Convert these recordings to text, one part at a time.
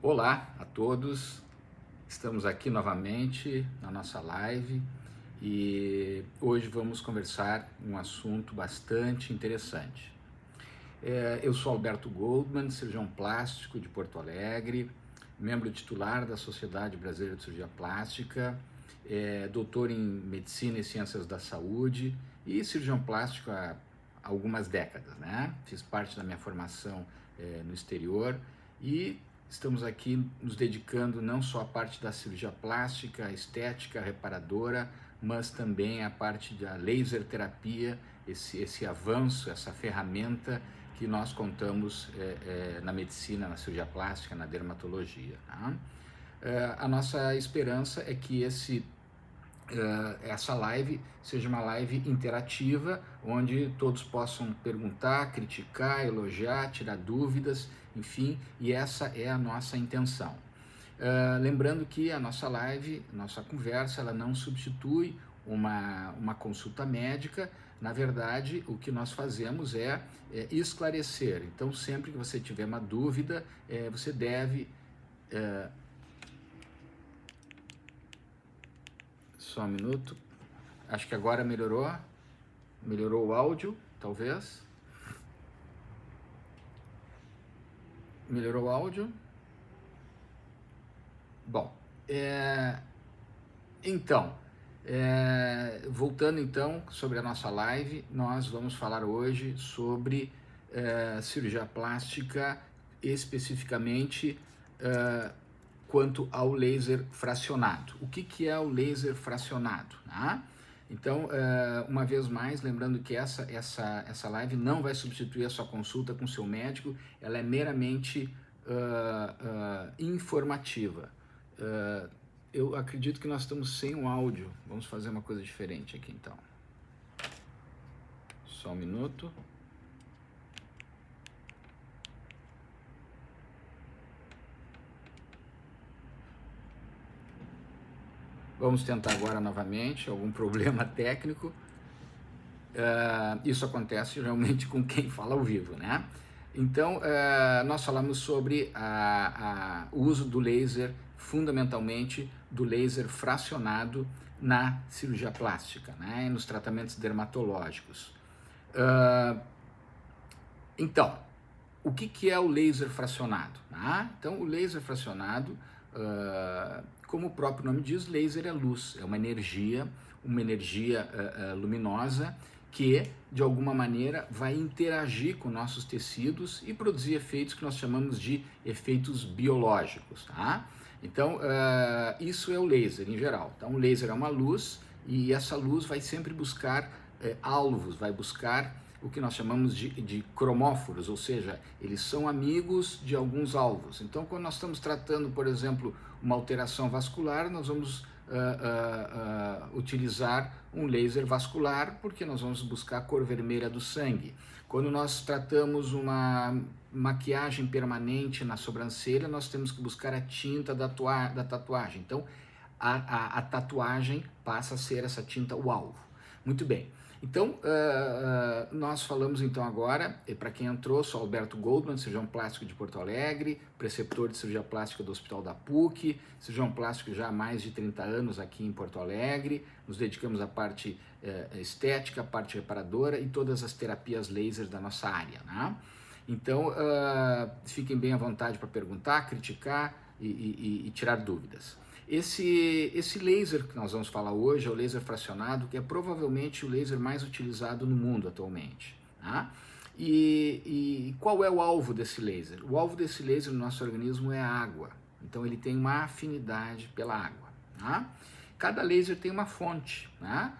Olá a todos, estamos aqui novamente na nossa live e hoje vamos conversar um assunto bastante interessante. Eu sou Alberto Goldman, cirurgião plástico de Porto Alegre, membro titular da Sociedade Brasileira de Cirurgia Plástica, doutor em Medicina e Ciências da Saúde e cirurgião plástico há algumas décadas, né? Fiz parte da minha formação no exterior e estamos aqui nos dedicando não só à parte da cirurgia plástica, estética, reparadora, mas também à parte da laser terapia, esse avanço, essa ferramenta que nós contamos na medicina, na cirurgia plástica, na dermatologia. Tá? A nossa esperança é que essa live seja uma live interativa, onde todos possam perguntar, criticar, elogiar, tirar dúvidas, enfim, e essa é a nossa intenção. Lembrando que a nossa live, nossa conversa, ela não substitui uma consulta médica. Na verdade, o que nós fazemos é esclarecer. Então, sempre que você tiver uma dúvida, você deve... Só um minuto. Acho que agora melhorou. Melhorou o áudio, talvez. Melhorou o áudio. Bom, então, voltando então sobre a nossa live, nós vamos falar hoje sobre cirurgia plástica, especificamente quanto ao laser fracionado. O que é o laser fracionado? Né? Então, uma vez mais, lembrando que essa live não vai substituir a sua consulta com o seu médico, ela é meramente informativa. Eu acredito que nós estamos sem o áudio, vamos fazer uma coisa diferente aqui então. Só um minuto. Vamos tentar agora novamente, algum problema técnico. Isso acontece realmente com quem fala ao vivo, né? Então, nós falamos sobre o uso do laser, fundamentalmente do laser fracionado na cirurgia plástica, né? E nos tratamentos dermatológicos. Então, o que é o laser fracionado? Né? Então, o laser fracionado... como o próprio nome diz, laser é luz, é uma energia luminosa que, de alguma maneira, vai interagir com nossos tecidos e produzir efeitos que nós chamamos de efeitos biológicos. Tá? Então, isso é o laser em geral. Então, o laser é uma luz e essa luz vai sempre buscar alvos, vai buscar o que nós chamamos de cromóforos, ou seja, eles são amigos de alguns alvos. Então, quando nós estamos tratando, por exemplo, uma alteração vascular, nós vamos utilizar um laser vascular, porque nós vamos buscar a cor vermelha do sangue. Quando nós tratamos uma maquiagem permanente na sobrancelha, nós temos que buscar a tinta da tatuagem. Então, a tatuagem passa a ser essa tinta o alvo. Muito bem. Então, nós falamos então agora, para quem entrou, sou Alberto Goldman, cirurgião plástico de Porto Alegre, preceptor de cirurgia plástica do Hospital da PUC, cirurgião plástico já há mais de 30 anos aqui em Porto Alegre, nos dedicamos à parte estética, à parte reparadora e todas as terapias laser da nossa área, né? Então, fiquem bem à vontade para perguntar, criticar e tirar dúvidas. Esse laser que nós vamos falar hoje é o laser fracionado, que é provavelmente o laser mais utilizado no mundo atualmente. Tá? E qual é o alvo desse laser? O alvo desse laser no nosso organismo é a água. Então ele tem uma afinidade pela água. Tá? Cada laser tem uma fonte. Tá?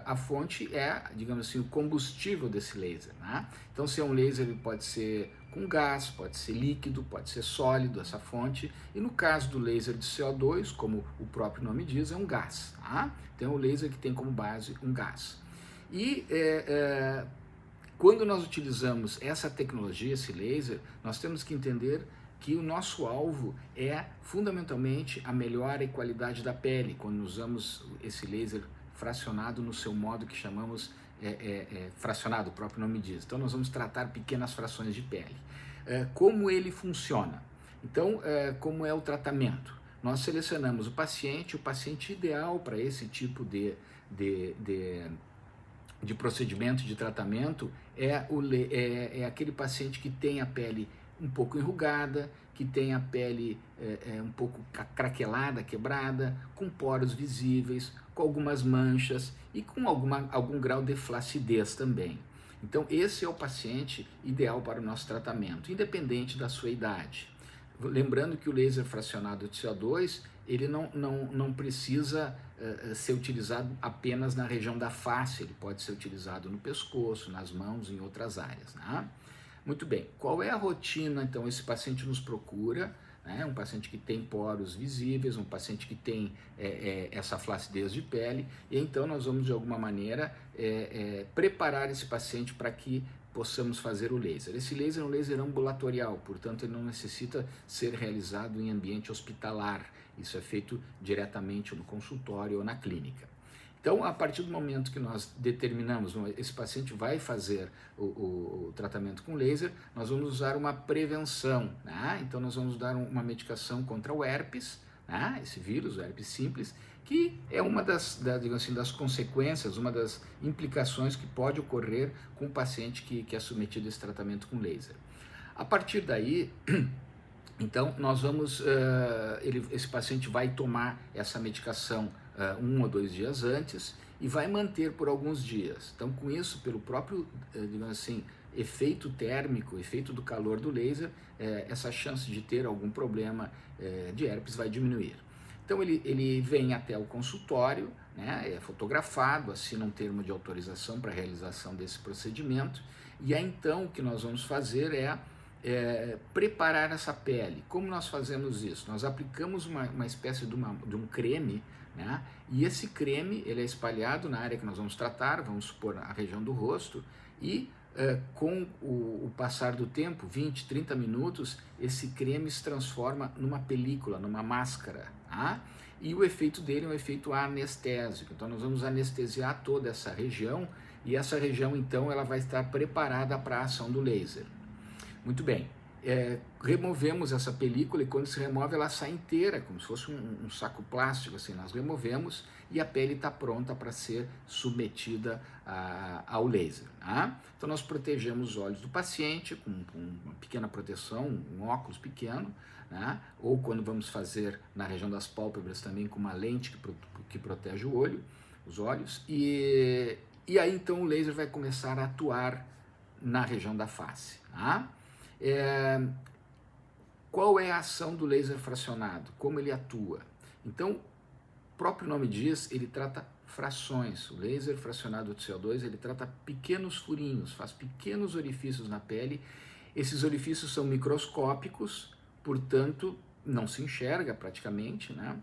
A fonte é, digamos assim, o combustível desse laser. Tá? Então, se é um laser, ele pode ser com gás, pode ser líquido, pode ser sólido, essa fonte. E no caso do laser de CO2, como o próprio nome diz, é um gás. Tá? Então, é um laser que tem como base um gás. E quando nós utilizamos essa tecnologia, esse laser, nós temos que entender que o nosso alvo é fundamentalmente a melhora e qualidade da pele, quando usamos esse laser fracionado no seu modo que chamamos fracionado, o próprio nome diz. Então nós vamos tratar pequenas frações de pele. Como ele funciona? Então, como é o tratamento? Nós selecionamos o paciente ideal para esse tipo de, de, de procedimento de tratamento é aquele paciente que tem a pele um pouco enrugada, que tem a pele um pouco craquelada, quebrada, com poros visíveis, com algumas manchas e com algum grau de flacidez também. Então, esse é o paciente ideal para o nosso tratamento, independente da sua idade. Lembrando que o laser fracionado de CO2, ele não precisa ser utilizado apenas na região da face, ele pode ser utilizado no pescoço, nas mãos, em outras áreas, né? Muito bem, qual é a rotina? Então, esse paciente nos procura, né? Um paciente que tem poros visíveis, um paciente que tem essa flacidez de pele, e então nós vamos, de alguma maneira, preparar esse paciente para que possamos fazer o laser. Esse laser é um laser ambulatorial, portanto, ele não necessita ser realizado em ambiente hospitalar, isso é feito diretamente no consultório ou na clínica. Então, a partir do momento que nós determinamos, esse paciente vai fazer o tratamento com laser, nós vamos usar uma prevenção, né? Então, nós vamos dar uma medicação contra o herpes, né? Esse vírus, o herpes simples, que é uma digamos assim, das consequências, uma das implicações que pode ocorrer com o paciente que é submetido a esse tratamento com laser. A partir daí, então, nós vamos, esse paciente vai tomar essa medicação 1 ou 2 dias antes e vai manter por alguns dias. Então, com isso, pelo próprio, digamos assim, efeito térmico, efeito do calor do laser, essa chance de ter algum problema de herpes vai diminuir. Então, ele vem até o consultório, né, é fotografado, assina um termo de autorização para a realização desse procedimento, e aí então o que nós vamos fazer preparar essa pele. Como nós fazemos isso? Nós aplicamos uma espécie de um creme, né? E esse creme ele é espalhado na área que nós vamos tratar, vamos supor a região do rosto, e com o passar do tempo, 20, 30 minutos, esse creme se transforma numa película, numa máscara, tá? E o efeito dele é um efeito anestésico. Então nós vamos anestesiar toda essa região, e essa região então ela vai estar preparada para a ação do laser. Muito bem, removemos essa película e quando se remove ela sai inteira, como se fosse um saco plástico, assim, nós removemos e a pele está pronta para ser submetida ao laser. Tá? Então nós protegemos os olhos do paciente com uma pequena proteção, um óculos pequeno, né? Ou quando vamos fazer na região das pálpebras também com uma lente que protege o olho, os olhos, e aí então o laser vai começar a atuar na região da face. Tá? Qual é a ação do laser fracionado? Como ele atua? Então, o próprio nome diz, ele trata frações. O laser fracionado de CO2, ele trata pequenos furinhos, faz pequenos orifícios na pele. Esses orifícios são microscópicos, portanto, não se enxerga praticamente, né?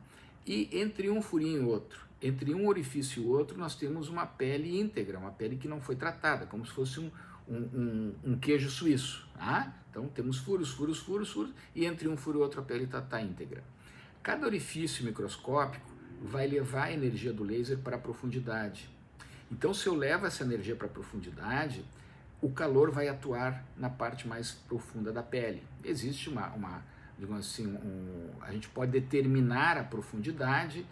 E entre um furinho e outro, entre um orifício e outro, nós temos uma pele íntegra, uma pele que não foi tratada, como se fosse um queijo suíço. Tá? Então temos furos, e entre um furo e outro a pele está íntegra. Cada orifício microscópico vai levar a energia do laser para a profundidade. Então, se eu levo essa energia para a profundidade, o calor vai atuar na parte mais profunda da pele. Existe digamos assim, a gente pode determinar a profundidade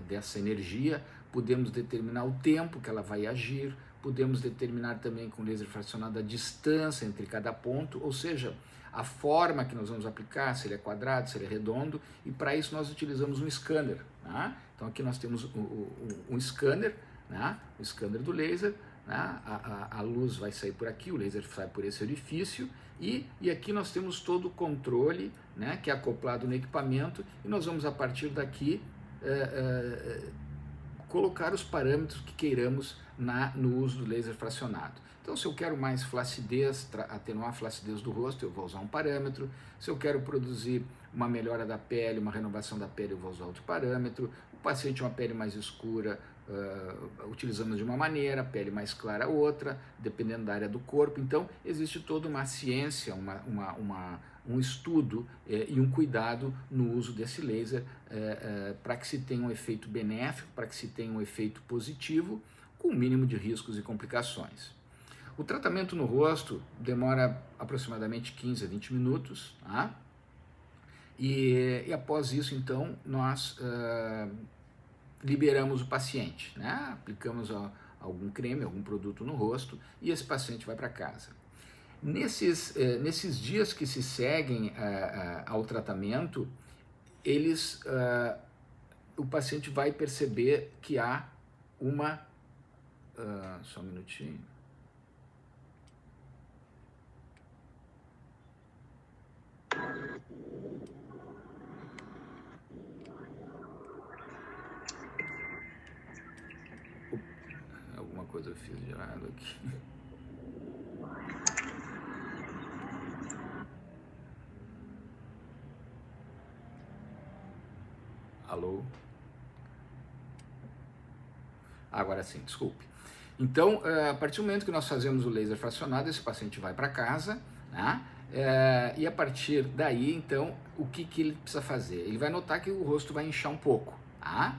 dessa energia, podemos determinar o tempo que ela vai agir, podemos determinar também com laser fracionado a distância entre cada ponto, ou seja, a forma que nós vamos aplicar, se ele é quadrado, se ele é redondo, e para isso nós utilizamos um scanner. Né? Então aqui nós temos um scanner, né? O scanner do laser, né? A luz vai sair por aqui, o laser sai por esse orifício, e aqui nós temos todo o controle, né? Que é acoplado no equipamento, e nós vamos a partir daqui colocar os parâmetros que queiramos no uso do laser fracionado. Então, se eu quero mais flacidez, atenuar a flacidez do rosto, eu vou usar um parâmetro. Se eu quero produzir uma melhora da pele, uma renovação da pele, eu vou usar outro parâmetro. O paciente com uma pele mais escura, utilizamos de uma maneira, a pele mais clara outra, dependendo da área do corpo. Então, existe toda uma ciência, um estudo e um cuidado no uso desse laser para que se tenha um efeito benéfico, para que se tenha um efeito positivo, com o mínimo de riscos e complicações. O tratamento no rosto demora aproximadamente 15 a 20 minutos, tá? E após isso, então, nós liberamos o paciente, né? Aplicamos algum creme, algum produto no rosto e esse paciente vai para casa. Nesses dias que se seguem ao tratamento, o paciente vai perceber que há uma... só um minutinho. Alguma coisa eu fiz de errado aqui. Alô? Agora sim, desculpe. Então, a partir do momento que nós fazemos o laser fracionado, esse paciente vai para casa, né? E a partir daí, então, o que ele precisa fazer? Ele vai notar que o rosto vai inchar um pouco, tá?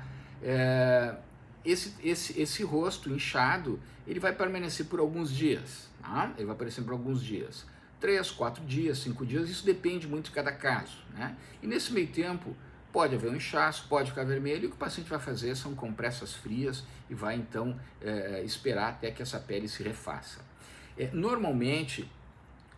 Esse rosto inchado, ele vai permanecer por alguns dias, tá? Ele vai aparecer por alguns dias. 3, 4 dias, 5 dias, isso depende muito de cada caso, né? E nesse meio tempo, pode haver um inchaço, pode ficar vermelho, e o que o paciente vai fazer são compressas frias e vai então esperar até que essa pele se refaça. Normalmente,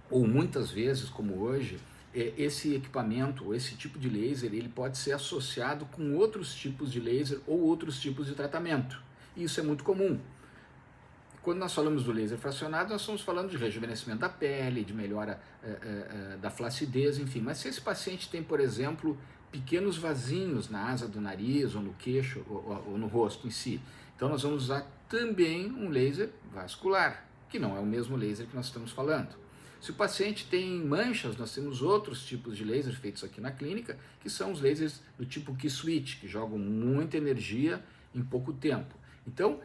ou muitas vezes, como hoje, esse equipamento, esse tipo de laser, ele pode ser associado com outros tipos de laser ou outros tipos de tratamento. E isso é muito comum. Quando nós falamos do laser fracionado, nós estamos falando de rejuvenescimento da pele, de melhora da flacidez, enfim. Mas se esse paciente tem, por exemplo, pequenos vasinhos na asa do nariz, ou no queixo, ou no rosto em si, então nós vamos usar também um laser vascular, que não é o mesmo laser que nós estamos falando. Se o paciente tem manchas, nós temos outros tipos de lasers feitos aqui na clínica, que são os lasers do tipo Key Switch, que jogam muita energia em pouco tempo. Então,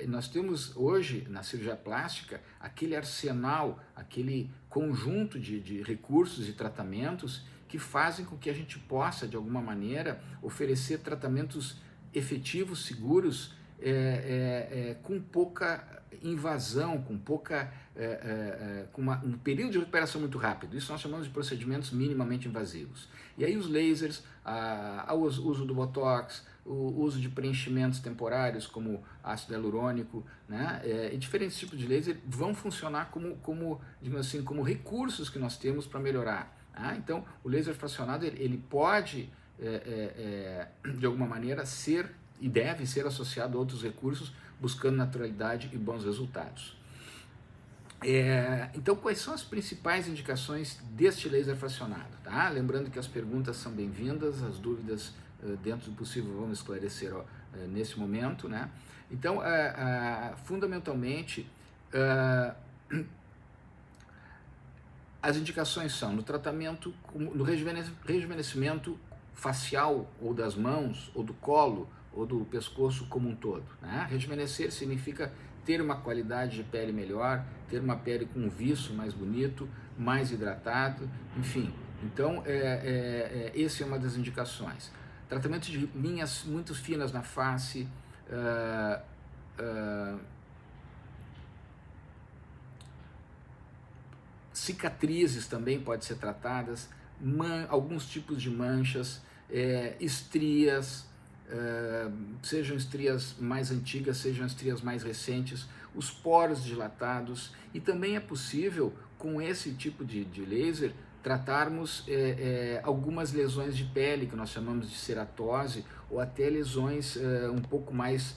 nós temos hoje na cirurgia plástica aquele arsenal, aquele conjunto de recursos e tratamentos que fazem com que a gente possa, de alguma maneira, oferecer tratamentos efetivos, seguros, com pouca invasão, com pouca um período de recuperação muito rápido. Isso nós chamamos de procedimentos minimamente invasivos. E aí os lasers, o uso do Botox, o uso de preenchimentos temporários como ácido hialurônico, né, e diferentes tipos de laser vão funcionar digamos assim, como recursos que nós temos para melhorar. Tá? Então, o laser fracionado ele pode, de alguma maneira, ser e deve ser associado a outros recursos, buscando naturalidade e bons resultados. Então, quais são as principais indicações deste laser fracionado? Tá? Lembrando que as perguntas são bem-vindas, as dúvidas, dentro do possível, vamos esclarecer nesse momento. Né? Então, fundamentalmente, as indicações são no tratamento, no rejuvenescimento facial, ou das mãos, ou do colo, ou do pescoço como um todo. Né? Rejuvenescer significa ter uma qualidade de pele melhor, ter uma pele com um viço mais bonito, mais hidratado, enfim. Então, essa é uma das indicações. Tratamento de linhas muito finas na face, cicatrizes também podem ser tratadas, alguns tipos de manchas, estrias, sejam estrias mais antigas, sejam estrias mais recentes, os poros dilatados, e também é possível, com esse tipo de laser, tratarmos algumas lesões de pele, que nós chamamos de ceratose, ou até lesões um pouco mais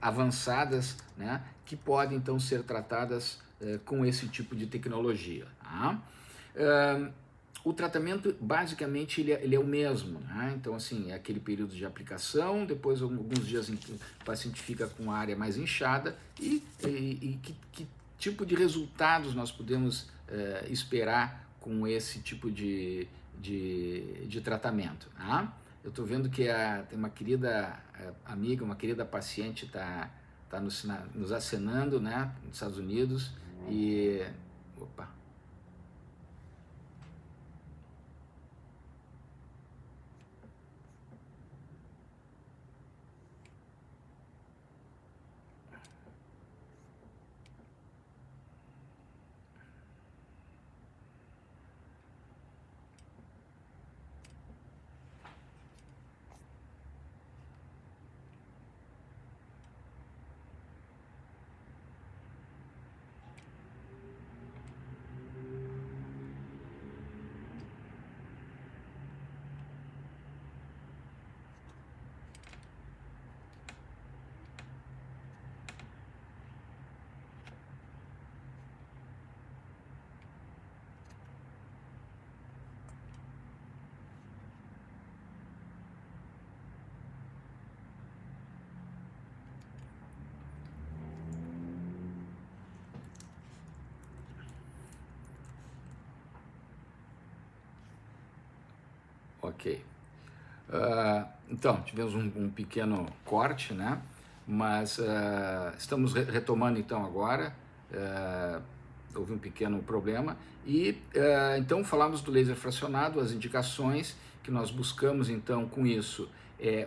avançadas, né, que podem então ser tratadas com esse tipo de tecnologia. Tá? O tratamento, basicamente, ele é o mesmo, né? Então, assim, é aquele período de aplicação, depois alguns dias em que o paciente fica com a área mais inchada e que tipo de resultados nós podemos esperar com esse tipo de tratamento, tá? Eu estou vendo que tem uma querida amiga, uma querida paciente está nos acenando, né, nos Estados Unidos, e... Opa! Ok. Então, tivemos um pequeno corte, né? Mas estamos retomando então agora. Houve um pequeno problema. E então falamos do laser fracionado, as indicações que nós buscamos então com isso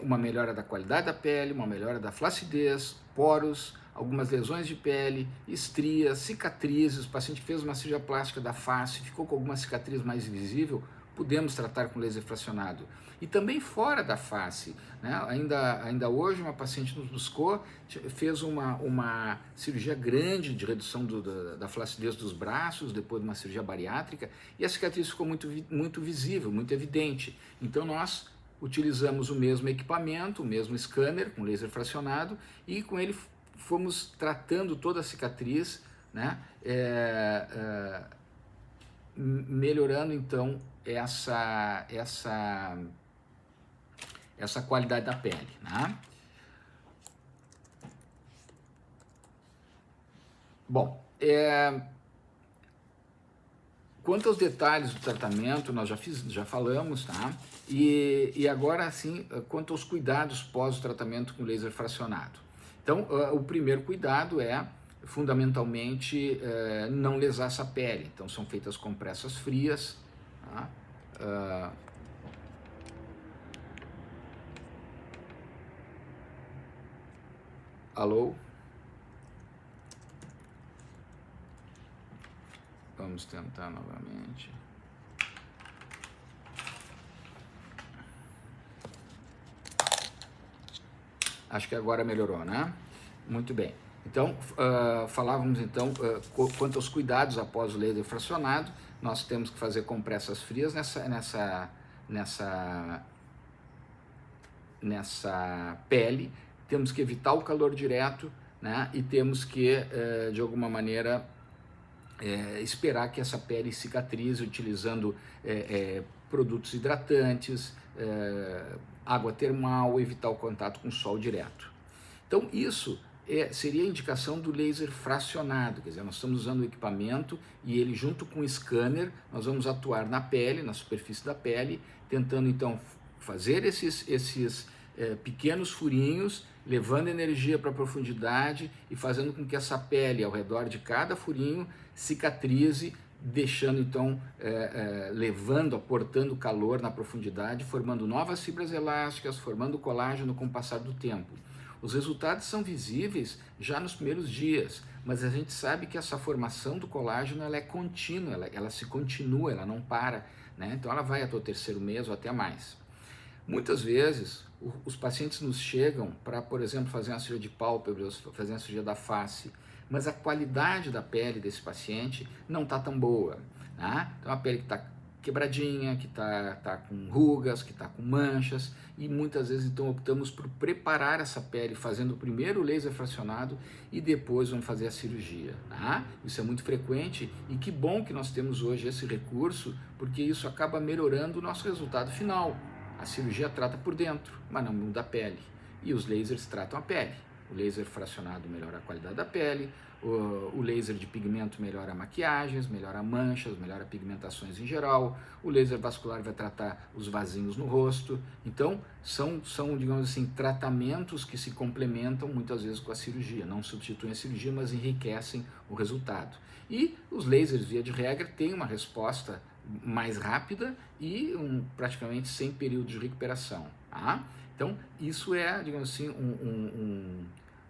uma melhora da qualidade da pele, uma melhora da flacidez, poros, algumas lesões de pele, estrias, cicatrizes. O paciente fez uma cirurgia plástica da face, ficou com alguma cicatriz mais visível, podemos tratar com laser fracionado. E também fora da face, né? Ainda hoje uma paciente nos buscou, fez uma cirurgia grande de redução da flacidez dos braços, depois de uma cirurgia bariátrica, e a cicatriz ficou muito visível, muito evidente. Então nós utilizamos o mesmo equipamento, o mesmo scanner com laser fracionado, e com ele fomos tratando toda a cicatriz, né? Melhorando então essa qualidade da pele, né? Bom, quanto aos detalhes do tratamento, nós já falamos, tá? E agora, assim, quanto aos cuidados pós o tratamento com laser fracionado. Então, o primeiro cuidado é, fundamentalmente, não lesar essa pele. Então, são feitas compressas frias, tá? Alô? Vamos tentar novamente. Acho que agora melhorou, né? Muito bem. Então, falávamos então quanto aos cuidados após o laser fracionado. Nós temos que fazer compressas frias nessa pele, temos que evitar o calor direto, né? E temos que, de alguma maneira, esperar que essa pele cicatrize utilizando produtos hidratantes, água termal, evitar o contato com o sol direto. Então isso seria a indicação do laser fracionado, quer dizer, nós estamos usando o equipamento e ele junto com o scanner, nós vamos atuar na pele, na superfície da pele, tentando então fazer esses pequenos furinhos, levando energia para a profundidade e fazendo com que essa pele ao redor de cada furinho cicatrize, deixando então, aportando calor na profundidade, formando novas fibras elásticas, formando colágeno com o passar do tempo. Os resultados são visíveis já nos primeiros dias, mas a gente sabe que essa formação do colágeno ela é contínua, ela se continua, ela não para, né? Então ela vai até o terceiro mês ou até mais. Muitas vezes os pacientes nos chegam para, por exemplo, fazer uma cirurgia de pálpebras, fazer uma cirurgia da face, mas a qualidade da pele desse paciente não está tão boa, né? Então a pele que está quebradinha, que tá com rugas, que está com manchas, e muitas vezes então optamos por preparar essa pele fazendo o primeiro laser fracionado e depois vamos fazer a cirurgia, tá? Isso é muito frequente e que bom que nós temos hoje esse recurso, porque isso acaba melhorando o nosso resultado final. A cirurgia trata por dentro, mas não muda a pele, e os lasers tratam a pele. O laser fracionado melhora a qualidade da pele, o laser de pigmento melhora maquiagens, melhora manchas, melhora pigmentações em geral, o laser vascular vai tratar os vasinhos no rosto. Então, são, digamos assim, tratamentos que se complementam muitas vezes com a cirurgia, não substituem a cirurgia, mas enriquecem o resultado. E os lasers, via de regra, têm uma resposta mais rápida e praticamente sem período de recuperação, tá? Então, isso é, digamos assim,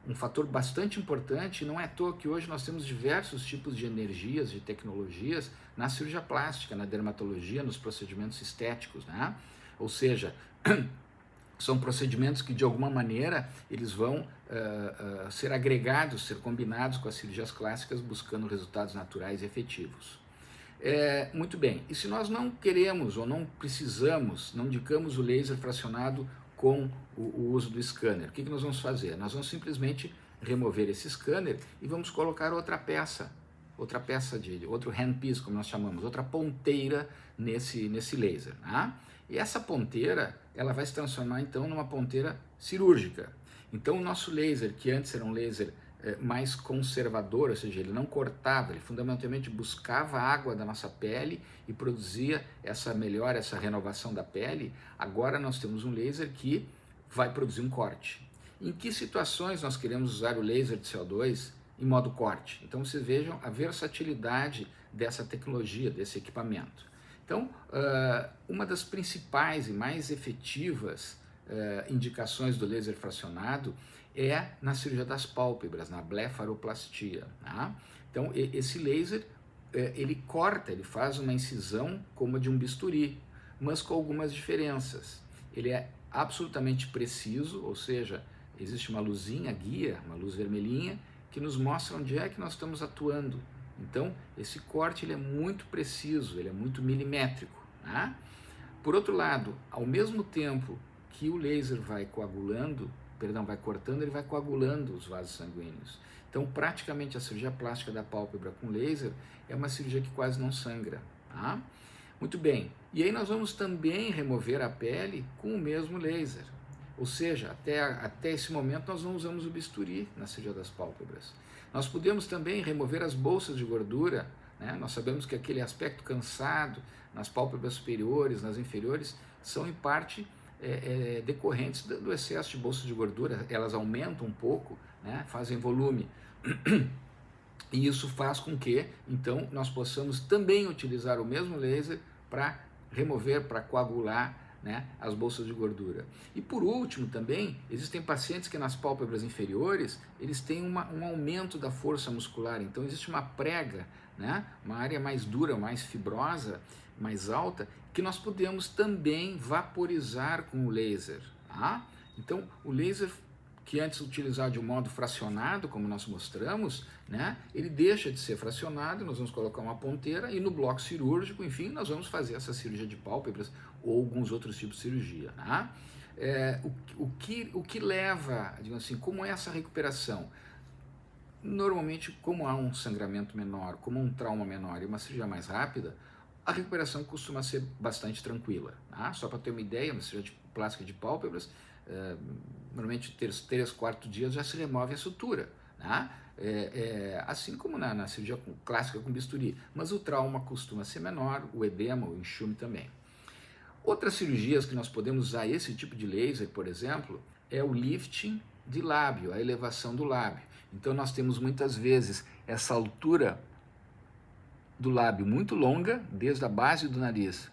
um fator bastante importante. Não é à toa que hoje nós temos diversos tipos de energias, de tecnologias na cirurgia plástica, na dermatologia, nos procedimentos estéticos, né? Ou seja, são procedimentos que de alguma maneira eles vão ser agregados, ser combinados com as cirurgias clássicas, buscando resultados naturais e efetivos. Muito bem, e se nós não queremos ou não precisamos, não indicamos o laser fracionado com o uso do scanner, o que nós vamos fazer? Nós vamos simplesmente remover esse scanner e vamos colocar outra peça outro handpiece, como nós chamamos, outra ponteira nesse laser, né? E essa ponteira, ela vai se transformar então numa ponteira cirúrgica. Então o nosso laser, que antes era um laser mais conservador, ou seja, ele não cortava, ele fundamentalmente buscava a água da nossa pele e produzia essa melhora, essa renovação da pele. Agora nós temos um laser que vai produzir um corte. Em que situações nós queremos usar o laser de CO2 em modo corte? Então vocês vejam a versatilidade dessa tecnologia, desse equipamento. Então, uma das principais e mais efetivas indicações do laser fracionado é na cirurgia das pálpebras, na blefaroplastia. Tá? Então, esse laser, ele corta, ele faz uma incisão como a de um bisturi, mas com algumas diferenças. Ele é absolutamente preciso, ou seja, existe uma luzinha guia, uma luz vermelhinha, que nos mostra onde é que nós estamos atuando. Então, esse corte ele é muito preciso, ele é muito milimétrico. Tá? Por outro lado, ao mesmo tempo que o laser vai cortando, ele vai coagulando os vasos sanguíneos. Então, praticamente a cirurgia plástica da pálpebra com laser é uma cirurgia que quase não sangra. Tá? Muito bem, e aí nós vamos também remover a pele com o mesmo laser. Ou seja, até esse momento nós não usamos o bisturi na cirurgia das pálpebras. Nós podemos também remover as bolsas de gordura, né? Nós sabemos que aquele aspecto cansado nas pálpebras superiores, nas inferiores, são em parte decorrentes do excesso de bolsas de gordura. Elas aumentam um pouco, né? Fazem volume. E isso faz com que, então, nós possamos também utilizar o mesmo laser para remover, para coagular, né, as bolsas de gordura. E por último também, existem pacientes que nas pálpebras inferiores, eles têm um aumento da força muscular, então existe uma prega, né, uma área mais dura, mais fibrosa, mais alta, que nós podemos também vaporizar com o laser. Tá? Então o laser, que antes utilizado de um modo fracionado, como nós mostramos, né, ele deixa de ser fracionado, nós vamos colocar uma ponteira e no bloco cirúrgico, enfim, nós vamos fazer essa cirurgia de pálpebras ou alguns outros tipos de cirurgia. Né? O que leva, digamos assim, como é essa recuperação? Normalmente, como há um sangramento menor, como um trauma menor e uma cirurgia mais rápida, a recuperação costuma ser bastante tranquila. Tá? Só para ter uma ideia, uma cirurgia plástica de pálpebras, normalmente 3/4 dias já se remove a sutura, né? Assim como na cirurgia clássica com bisturi, mas o trauma costuma ser menor, o edema, o enxume também. Outras cirurgias que nós podemos usar esse tipo de laser, por exemplo, é o lifting de lábio, a elevação do lábio. Então nós temos muitas vezes essa altura do lábio muito longa, desde a base do nariz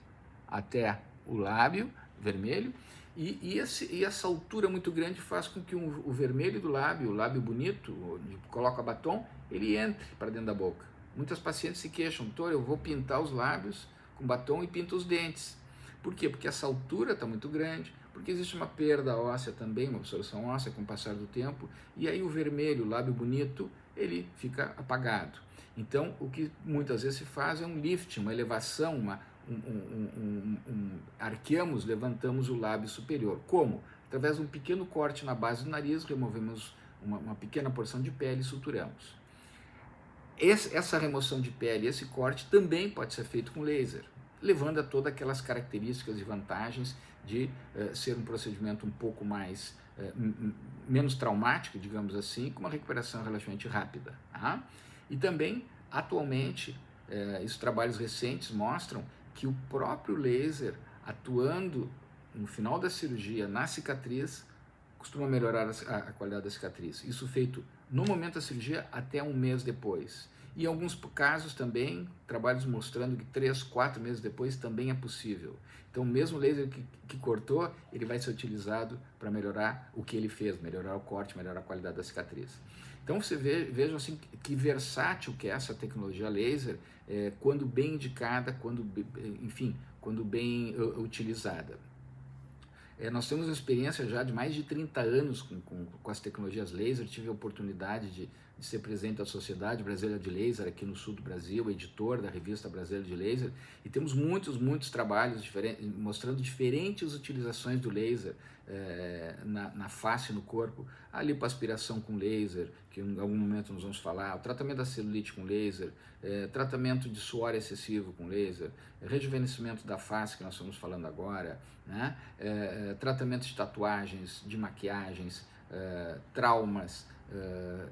até o lábio vermelho, e essa altura muito grande faz com que o vermelho do lábio, o lábio bonito, onde coloca batom, ele entre para dentro da boca. Muitas pacientes se queixam, doutor, eu vou pintar os lábios com batom e pinto os dentes. Por quê? Porque essa altura está muito grande, porque existe uma perda óssea também, uma absorção óssea com o passar do tempo, e aí o vermelho, o lábio bonito, ele fica apagado. Então, o que muitas vezes se faz é um lifting, uma elevação, arqueamos, levantamos o lábio superior. Como? Através de um pequeno corte na base do nariz, removemos uma pequena porção de pele e suturamos. Essa remoção de pele, esse corte, também pode ser feito com laser, levando a todas aquelas características e vantagens de ser um procedimento um pouco mais, menos traumático, digamos assim, com uma recuperação relativamente rápida. Tá? E também, atualmente, esses trabalhos recentes mostram que o próprio laser, atuando no final da cirurgia, na cicatriz, costuma melhorar a qualidade da cicatriz. Isso feito no momento da cirurgia até um mês depois. E em alguns casos também, trabalhos mostrando que 3-4 meses depois também é possível. Então, o mesmo laser que cortou, ele vai ser utilizado para melhorar o que ele fez, melhorar o corte, melhorar a qualidade da cicatriz. Então, você veja assim, que versátil que é essa tecnologia laser, quando bem indicada, quando bem utilizada. Nós temos uma experiência já de mais de 30 anos com as tecnologias laser. Tive a oportunidade de ser presidente da Sociedade Brasileira de Laser aqui no sul do Brasil, editor da Revista Brasileira de Laser, e temos muitos trabalhos mostrando diferentes utilizações do laser na face e no corpo. A lipoaspiração com laser, que em algum momento nós vamos falar, o tratamento da celulite com laser, tratamento de suor excessivo com laser, rejuvenescimento da face, que nós estamos falando agora, né? Tratamento de tatuagens, de maquiagens, traumas,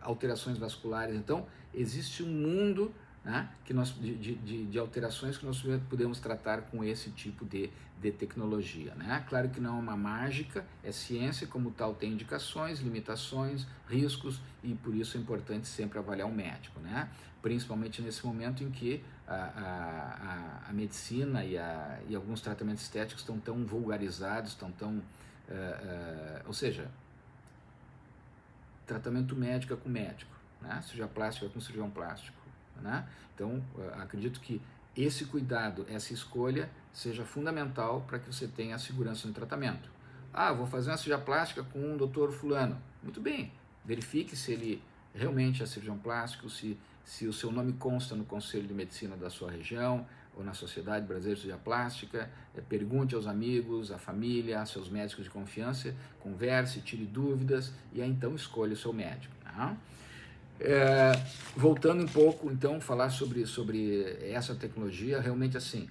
alterações vasculares. Então, existe um mundo, né, que de alterações que nós podemos tratar com esse tipo de tecnologia, né? Claro que não é uma mágica, é ciência, como tal tem indicações, limitações, riscos, e por isso é importante sempre avaliar o médico, né? Principalmente nesse momento em que a medicina e alguns tratamentos estéticos estão tão vulgarizados, ou seja, tratamento médico é com médico, né? Cirurgia plástica é com cirurgião plástico, né? Então, acredito que esse cuidado, essa escolha seja fundamental para que você tenha a segurança no tratamento. Ah, vou fazer uma cirurgia plástica com o doutor fulano. Muito bem, verifique se ele realmente é cirurgião plástico, se o seu nome consta no Conselho de Medicina da sua região ou na Sociedade Brasileira de Cirurgia Plástica. Pergunte aos amigos, à família, aos seus médicos de confiança, converse, tire dúvidas e aí então escolha o seu médico, tá? Voltando um pouco, então, falar sobre essa tecnologia, realmente assim,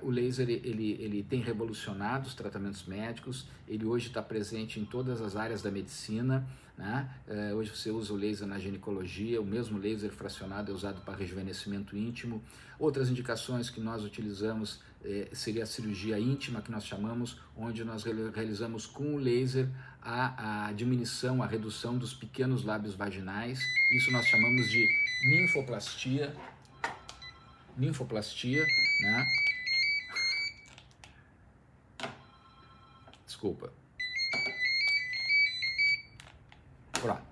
o laser ele tem revolucionado os tratamentos médicos, ele hoje está presente em todas as áreas da medicina, né? Hoje você usa o laser na ginecologia, o mesmo laser fracionado é usado para rejuvenescimento íntimo. Outras indicações que nós utilizamos seria a cirurgia íntima, que nós chamamos, onde nós realizamos com o laser a diminuição, a redução dos pequenos lábios vaginais. Isso nós chamamos de ninfoplastia, né? Desculpa. Pronto.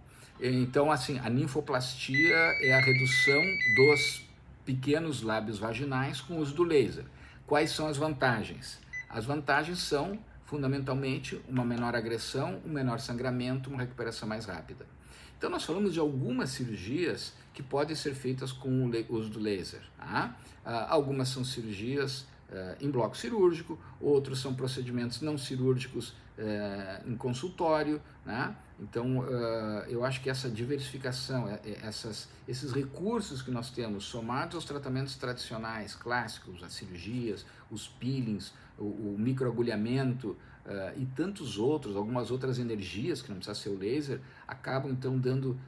Então, assim, a ninfoplastia é a redução dos pequenos lábios vaginais com o uso do laser. Quais são as vantagens? As vantagens são, fundamentalmente, uma menor agressão, um menor sangramento, uma recuperação mais rápida. Então, nós falamos de algumas cirurgias que podem ser feitas com o uso do laser. Tá? Algumas são cirurgias em bloco cirúrgico, outros são procedimentos não cirúrgicos em consultório, né? Então, eu acho que essa diversificação, esses recursos que nós temos, somados aos tratamentos tradicionais, clássicos, as cirurgias, os peelings, o microagulhamento e tantos outros, algumas outras energias, que não precisa ser o laser, acabam então dando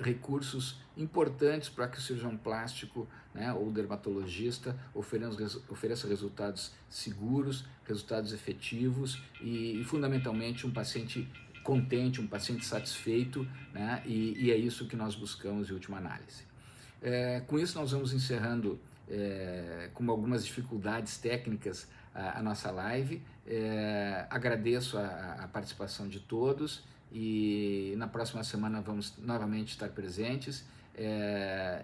recursos importantes para que o cirurgião plástico, né, ou dermatologista ofereça resultados seguros, resultados efetivos e fundamentalmente um paciente contente, um paciente satisfeito, né, e é isso que nós buscamos em última análise. Com isso nós vamos encerrando com algumas dificuldades técnicas a nossa live. Agradeço a participação de todos e na próxima semana vamos novamente estar presentes.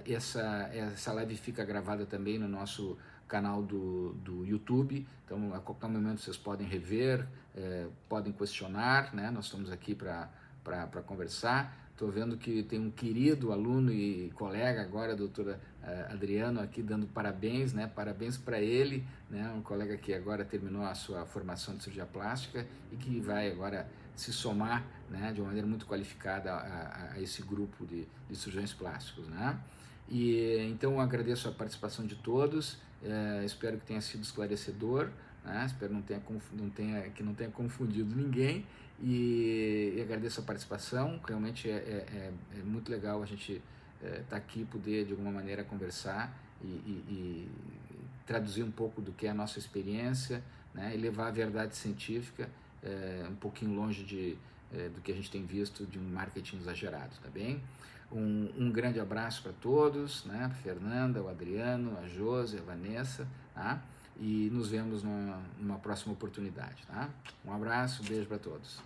Essa live fica gravada também no nosso canal do YouTube, então a qualquer momento vocês podem rever, podem questionar, né? Nós estamos aqui para conversar. Estou vendo que tem um querido aluno e colega agora, doutor Adriano, aqui dando parabéns, né? Parabéns para ele, né? Um colega que agora terminou a sua formação de cirurgia plástica e que vai agora se somar, né, de uma maneira muito qualificada a esse grupo de cirurgiões plásticos, né? E então agradeço a participação de todos, espero que tenha sido esclarecedor, né? Espero que não tenha confundido ninguém. E agradeço a participação, realmente é muito legal a gente estar aqui, poder de alguma maneira conversar e traduzir um pouco do que é a nossa experiência, né, e levar a verdade científica um pouquinho longe do que a gente tem visto de um marketing exagerado, tá bem? Um grande abraço para todos, né, a Fernanda, o Adriano, a Josi, a Vanessa, tá? E nos vemos numa próxima oportunidade, tá? Um abraço, beijo para todos.